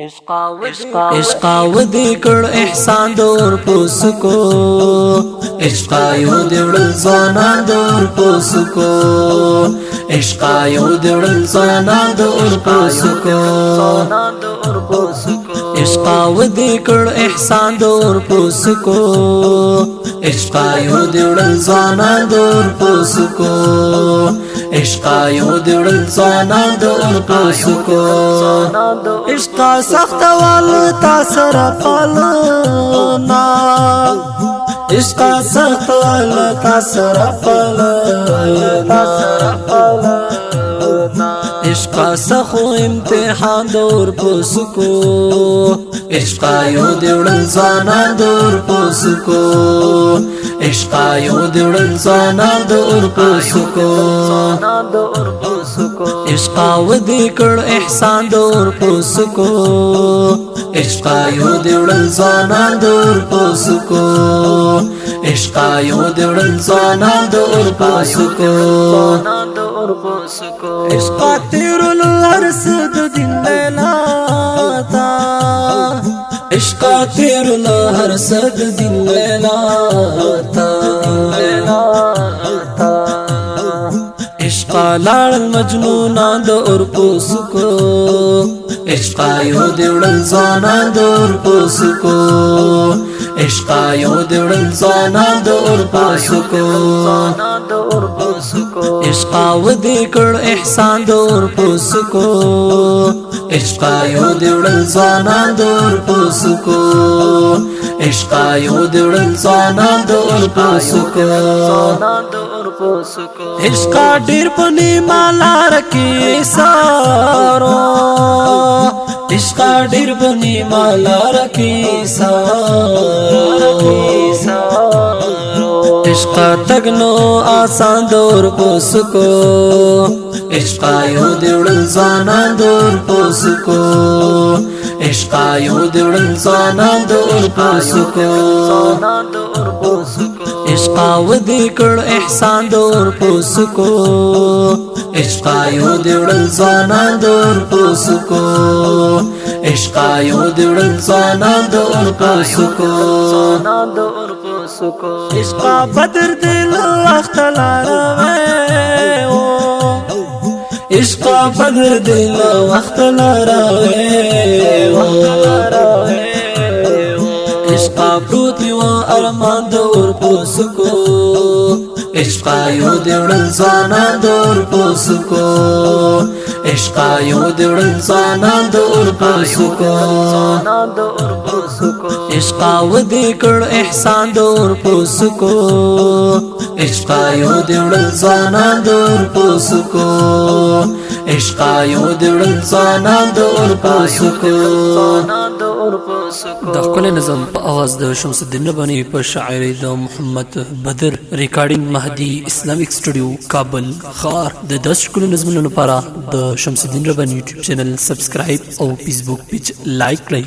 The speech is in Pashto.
عشقاو دی کړ احسان دور پوسکو عشقایو دیوړل ځوانان دور پوسکو عشقایو دیوړل ځوانان دور پوسکو عشقاو دی کړ احسان دور پوسکو عشقایو دیوړل ځوانان دور پوسکو عشقایو دیوړل ځوانان دور پوسکو عشقا سخت وال تاثر پالنا عشقا سخت وال تاثر پالنا عشقا سخو امتحان دور پوسکو عشقایو دیوړل ځوانان دور پوسکو عشقایو دیوړل ځوانان دور پوسکو عشقاو دی کړ احسان دور پوسکو عشقایو دیوړل ځوانان دور پوسکو عشقایو دیوړل ځوانان دور پوسکو عشقا تیرل ارس د دین لیلا تا عشقا تیرل ارس د دین لیلا تا عشقا لاړل مجنونان د اور پوسکو عشقایو دیوړل ځوانان د اور پوسکو عشقایو دیوړل ځوانان د اور پوسکو عشقاو دی کړ احسان د اور پوسکو عشقایو دیوړل ځوانان د اور پوسکو عشقایو دیوړل ځوانان د اور پوسکو عشقا ډیر پنی مالا رکی سارو عشقا ډیر پنی مالا رکی سارو عشقا تگنو آسان دور پوسکو عشقایو دیوړل ځوانان دور پوسکو عشقایو دیوړل ځوانان دور پوسکو عشقاو دی کړ احسان دور پوسکو عشقایو دیوړل ځوانان دور پوسکو عشقایو دیوړل ځوانان دور پوسکو عشقا بدر دل وخت لاروي عشقا بدر دل وخت لاروي عشقا پروت و ارمان دور پوسکو عشقایو دیوړل ځوانان دور پوسکو عشقایو دیوړل ځوانان دور پوسکو عشقاو دی کړ احسان دور پوسکو عشقایو دیوړل ځوانان دور پوسکو عشقایو دیوړل ځوانان دور پوسکو د خپل نظم په اواز د شمس الدین ربانی په شاعري د محمد بدر ریکارډینګ مهدی اسلامیک سټوډیو کابل خار د 10 کلو نظمونو لپاره د شمس الدین ربانی یوټیوب چینل سبسکرایب او فیسبوک پیج لایک کړئ